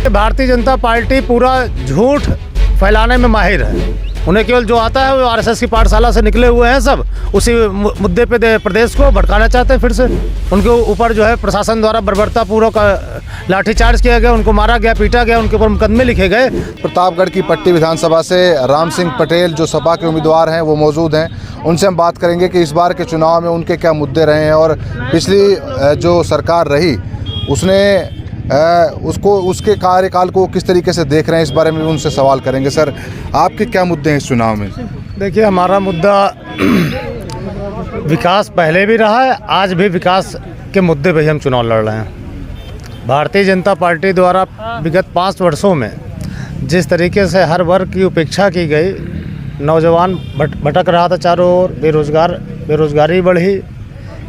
Bharatiya Janata party पूरा झूठ फैलाने में माहिर है। उन्हें केवल जो आता है वो आरएसएस की पाठशाला से निकले हुए हैं, सब उसी मुद्दे पे प्रदेश को भटकाना चाहते हैं। फिर से उनके ऊपर जो है प्रशासन द्वारा बर्बरतापूर्वक लाठीचार्ज किया गया, उनको मारा गया, पीटा गया, उनके ऊपर मुकदमे लिखे गए। प्रतापगढ़ की पट्टी विधानसभा से राम सिंह पटेल जो सपा के उम्मीदवार हैं वो मौजूद हैं। उनसे हम बात करेंगे कि इस बार के चुनाव में उनके क्या मुद्दे रहे हैं और पिछली जो सरकार रही उसने उसके कार्यकाल को किस तरीके से देख रहे हैं, इस बारे में उनसे सवाल करेंगे। सर, आपके क्या मुद्दे हैं इस चुनाव में? देखिए, हमारा मुद्दा विकास पहले भी रहा है, आज भी विकास के मुद्दे पे हम चुनाव लड़ रहे हैं। भारतीय जनता पार्टी द्वारा विगत 5 वर्षों में जिस तरीके से हर वर्ग की उपेक्षा की गई, नौजवान भटक रहा था चारों ओर, बेरोजगारी बढ़ी,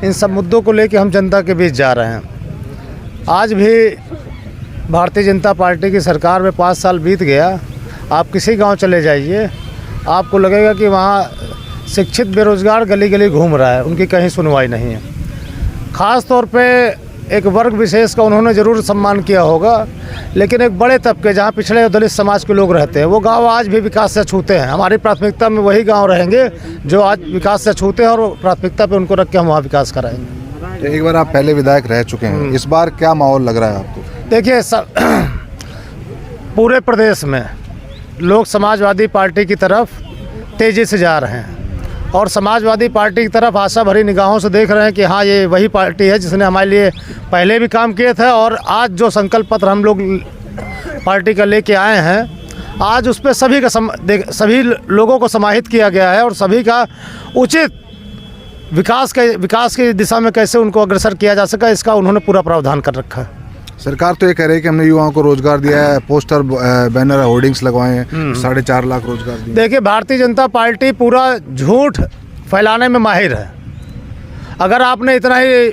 इन सब मुद्दों को लेकर हम जनता के बीच जा रहे हैं। आज भी भारतीय जनता पार्टी की सरकार में 5 साल बीत गया। आप किसी गांव चले जाइए, आपको लगेगा कि वहाँ शिक्षित बेरोजगार गली गली घूम रहा है, उनकी कहीं सुनवाई नहीं है। ख़ास तौर पे एक वर्ग विशेष का उन्होंने ज़रूर सम्मान किया होगा, लेकिन एक बड़े तबके जहाँ पिछड़े और दलित समाज के लोग रहते हैं, वो गाँव आज भी विकास से छूते हैं। हमारी प्राथमिकता में वही गाँव रहेंगे जो आज विकास से छूते हैं, और प्राथमिकता पर उनको रख के हम वहाँ विकास कराएंगे। तो एक बार आप पहले विधायक रह चुके हैं, इस बार क्या माहौल लग रहा है आपको? देखिए, पूरे प्रदेश में लोग समाजवादी पार्टी की तरफ तेज़ी से जा रहे हैं और समाजवादी पार्टी की तरफ आशा भरी निगाहों से देख रहे हैं कि हाँ, ये वही पार्टी है जिसने हमारे लिए पहले भी काम किए थे, और आज जो संकल्प पत्र हम लोग पार्टी का लेके आए हैं, आज उस पर सभी लोगों को समाहित किया गया है और सभी का उचित विकास की दिशा में कैसे उनको अग्रसर किया जा सका, इसका उन्होंने पूरा प्रावधान कर रखा है। सरकार तो ये कह रही है कि हमने युवाओं को रोजगार दिया है, पोस्टर बैनर होर्डिंग्स लगवाए हैं, 4.5 लाख रोजगार दिए। देखिए, भारतीय जनता पार्टी पूरा झूठ फैलाने में माहिर है। अगर आपने इतना ही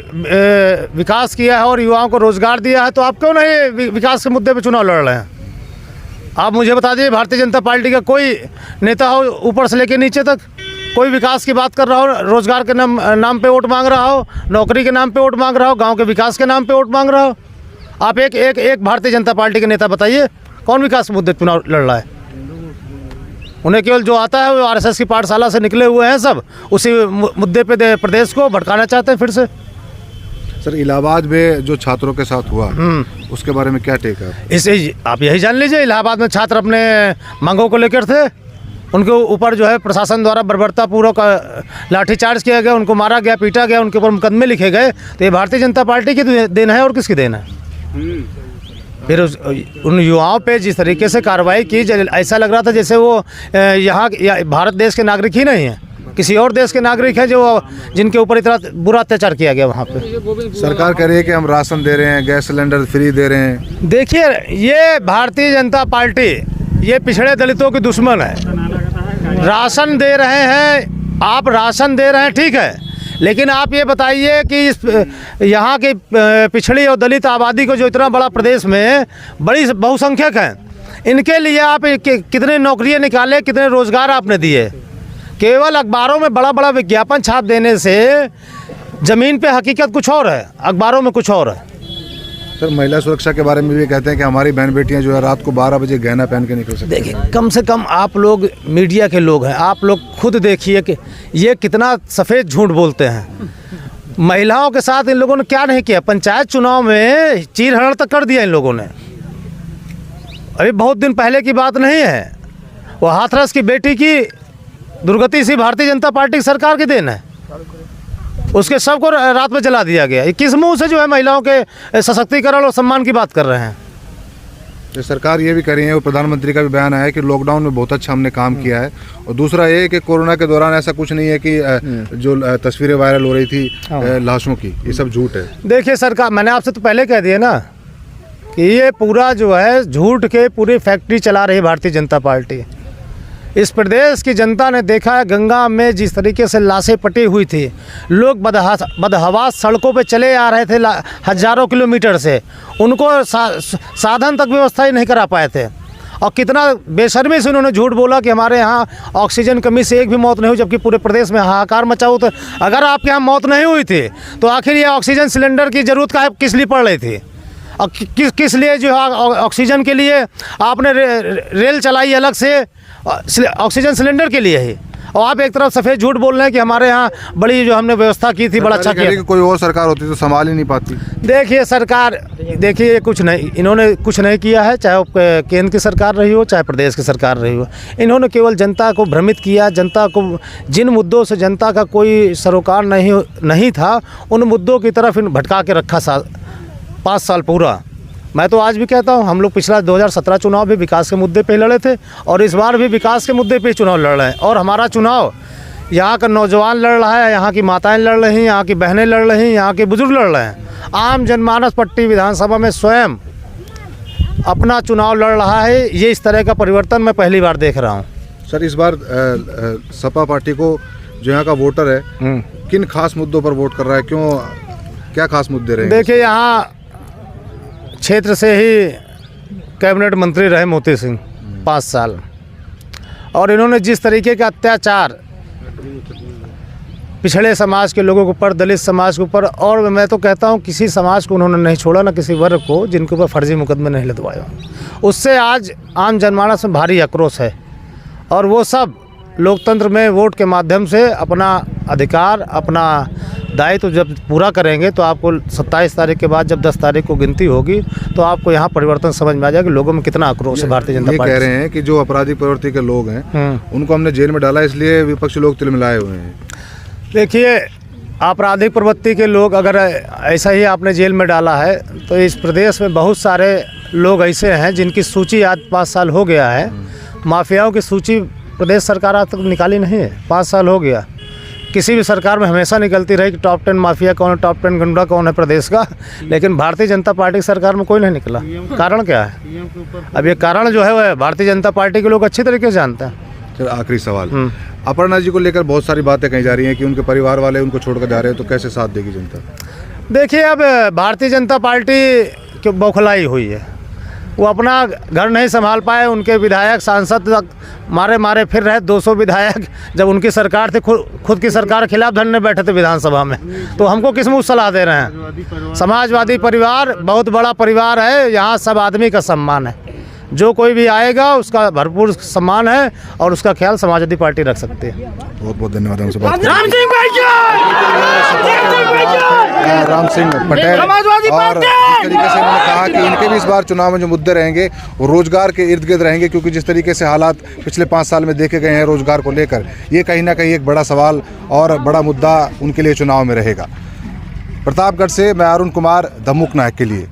विकास किया है और युवाओं को रोजगार दिया है, तो आप क्यों नहीं विकास के मुद्दे पर चुनाव लड़ रहे हैं? आप मुझे बता दीजिए, भारतीय जनता पार्टी का कोई नेता हो ऊपर से लेकर नीचे तक, कोई विकास की बात कर रहा हो, रोजगार के नाम पे वोट मांग रहा हो, नौकरी के नाम पे वोट मांग रहा हो, गांव के विकास के नाम पे वोट मांग रहा हो, आप एक भारतीय जनता पार्टी के नेता बताइए कौन विकास के मुद्दे चुनाव लड़ रहा है? उन्हें केवल जो आता है वो आरएसएस की पाठशाला से निकले हुए हैं, सब उसी मुद्दे पे प्रदेश को भटकाना चाहते हैं। फिर से सर, इलाहाबाद में जो छात्रों के साथ हुआ उसके बारे में क्या टेक है? इसे आप यही जान लीजिए, इलाहाबाद में छात्र अपने मांगों को लेकर थे, उनके ऊपर जो है प्रशासन द्वारा बर्बरतापूर्वक लाठीचार्ज किया गया, उनको मारा गया, पीटा गया, उनके ऊपर मुकदमे लिखे गए। तो ये भारतीय जनता पार्टी की देन है और किसकी देन है? फिर उन युवाओं पे जिस तरीके से कार्रवाई की, ऐसा लग रहा था जैसे वो यहाँ भारत देश के नागरिक ही नहीं है, किसी और देश के नागरिक हैं जिनके ऊपर इतना बुरा अत्याचार किया गया वहाँ पे। सरकार कह रही है कि हम राशन दे रहे हैं, गैस सिलेंडर फ्री दे रहे हैं। देखिए, ये भारतीय जनता पार्टी ये पिछड़े दलितों की दुश्मन है। राशन दे रहे हैं, आप राशन दे रहे हैं, ठीक है, लेकिन आप ये बताइए कि इस यहाँ की पिछड़ी और दलित आबादी को, जो इतना बड़ा प्रदेश में बड़ी बहुसंख्यक हैं, इनके लिए आप कितने नौकरियाँ निकाले, कितने रोजगार आपने दिए? केवल अखबारों में बड़ा बड़ा विज्ञापन छाप देने से ज़मीन पे हकीकत कुछ और है, अखबारों में कुछ और है। सर, महिला सुरक्षा के बारे में भी कहते हैं कि हमारी बहन बेटियां जो है रात को 12 बजे गहना पहन के निकल सकती हैं। देखिए, कम से कम आप लोग मीडिया के लोग हैं, आप लोग खुद देखिए कि ये कितना सफ़ेद झूठ बोलते हैं। महिलाओं के साथ इन लोगों ने क्या नहीं किया? पंचायत चुनाव में चीरहरण तक कर दिया इन लोगों ने। अभी बहुत दिन पहले की बात नहीं है, वो हाथरस की बेटी की दुर्गति सी भारतीय जनता पार्टी की सरकार की देन है। उसके शव को रात में जला दिया गया। ये किस मुंह से जो है महिलाओं के सशक्तिकरण और सम्मान की बात कर रहे हैं? तो सरकार ये भी कर रही है, वो प्रधानमंत्री का भी बयान आया कि लॉकडाउन में बहुत अच्छा हमने काम किया है, और दूसरा ये कि कोरोना के दौरान ऐसा कुछ नहीं है कि जो तस्वीरें वायरल हो रही थी लाशों की, ये सब झूठ है। देखिए सरकार, मैंने आपसे तो पहले कह दिया ना कि ये पूरा जो है झूठ के पूरी फैक्ट्री चला रही भारतीय जनता पार्टी। इस प्रदेश की जनता ने देखा है, गंगा में जिस तरीके से लाशें पटी हुई थी, लोग बदहवास सड़कों पे चले आ रहे थे हज़ारों किलोमीटर से, उनको साधन तक व्यवस्था ही नहीं करा पाए थे। और कितना बेशर्मी से उन्होंने झूठ बोला कि हमारे यहाँ ऑक्सीजन कमी से एक भी मौत नहीं हुई, जबकि पूरे प्रदेश में हाहाकार मचा हुआ था। अगर आपके यहाँ मौत नहीं हुई थी तो आखिर ये ऑक्सीजन सिलेंडर की ज़रूरत किस लिए पड़ रही थी? और किस लिए जो है ऑक्सीजन के लिए आपने रेल चलाई अलग से ऑक्सीजन सिलेंडर के लिए ही, और आप एक तरफ सफ़ेद झूठ बोल रहे हैं कि हमारे यहाँ बड़ी जो हमने व्यवस्था की थी बड़ा अच्छा किया। कोई और सरकार होती तो संभाल ही नहीं पाती। देखिए सरकार, देखिए कुछ नहीं, इन्होंने कुछ नहीं किया है, चाहे वो केंद्र की सरकार रही हो चाहे प्रदेश की सरकार रही हो। इन्होंने केवल जनता को भ्रमित किया, जनता को जिन मुद्दों से जनता का कोई सरोकार नहीं था उन मुद्दों की तरफ इन भटका के रखा 5 साल पूरा। मैं तो आज भी कहता हूँ, हम लोग पिछला 2017 चुनाव भी विकास के मुद्दे पे लड़े थे और इस बार भी विकास के मुद्दे पे चुनाव लड़ रहे हैं। और हमारा चुनाव यहाँ का नौजवान लड़ रहा है, यहाँ की माताएं लड़ रही हैं, यहाँ की बहनें लड़ रही हैं, यहाँ के बुजुर्ग लड़ रहे हैं। आम जनमानस पट्टी विधानसभा में स्वयं अपना चुनाव लड़ रहा है। ये इस तरह का परिवर्तन मैं पहली बार देख रहा हूँ। सर, इस बार सपा पार्टी को जो यहाँ का वोटर है किन खास मुद्दों पर वोट कर रहा है, क्यों, क्या खास मुद्दे रहे? देखिए, यहाँ क्षेत्र से ही कैबिनेट मंत्री रहे मोती सिंह 5 साल, और इन्होंने जिस तरीके का अत्याचार पिछड़े समाज के लोगों के ऊपर, दलित समाज के ऊपर, और मैं तो कहता हूँ किसी समाज को उन्होंने नहीं छोड़ा, ना किसी वर्ग को जिनके ऊपर फर्जी मुकदमे नहीं लदवाए। उससे आज आम जनमानस में भारी आक्रोश है, और वो सब लोकतंत्र में वोट के माध्यम से अपना अधिकार, अपना दायित्व जब पूरा करेंगे तो आपको 27 तारीख के बाद जब 10 तारीख को गिनती होगी तो आपको यहाँ परिवर्तन समझ में आ जाएगा कि लोगों में कितना आक्रोश है भारतीय जनता पार्टी। कह रहे हैं कि जो अपराधी प्रवृत्ति के लोग हैं उनको हमने जेल में डाला, इसलिए विपक्षी लोग तिलमिलाए हुए हैं। देखिए, आपराधिक प्रवृत्ति के लोग अगर ऐसा ही आपने जेल में डाला है तो इस प्रदेश में बहुत सारे लोग ऐसे हैं जिनकी सूची आज 5 साल हो गया है। माफियाओं की सूची प्रदेश सरकार आज तक निकाली नहीं है, 5 साल हो गया। किसी भी सरकार में हमेशा निकलती रही कि टॉप 10 माफिया कौन है, टॉप 10 गुंडा कौन है प्रदेश का, लेकिन भारतीय जनता पार्टी की सरकार में कोई नहीं निकला। कारण क्या है? अब ये कारण जो है वह भारतीय जनता पार्टी के लोग अच्छी तरीके से जानते हैं। चलो, आखिरी सवाल, अपर्णा जी को लेकर बहुत सारी बातें कही जा रही हैं कि उनके परिवार वाले उनको छोड़कर जा रहे हैं, तो कैसे साथ देगी जनता? देखिए, अब भारतीय जनता पार्टी की बौखलाई हुई है, वो अपना घर नहीं संभाल पाए। उनके विधायक सांसद तक मारे फिर रहे। 200 विधायक जब उनकी सरकार थी, खुद की सरकार के खिलाफ धरने बैठे थे विधानसभा में, तो हमको किस मुँह सलाह दे रहे हैं? समाजवादी परिवार बहुत बड़ा परिवार है, यहाँ सब आदमी का सम्मान है, जो कोई भी आएगा उसका भरपूर सम्मान है और उसका ख्याल समाजवादी पार्टी रख सकती है। बहुत बहुत धन्यवाद हमसे बात राम सिंह पटेल। और जिस तरीके से उन्होंने कहा कि इनके भी इस बार चुनाव में जो मुद्दे रहेंगे वो रोजगार के इर्द गिर्द रहेंगे, क्योंकि जिस तरीके से हालात पिछले 5 साल में देखे गए हैं रोजगार को लेकर, ये कहीं ना कहीं एक बड़ा सवाल और बड़ा मुद्दा उनके लिए चुनाव में रहेगा। प्रतापगढ़ से मैं अरुण कुमार, दमुक नायक के लिए।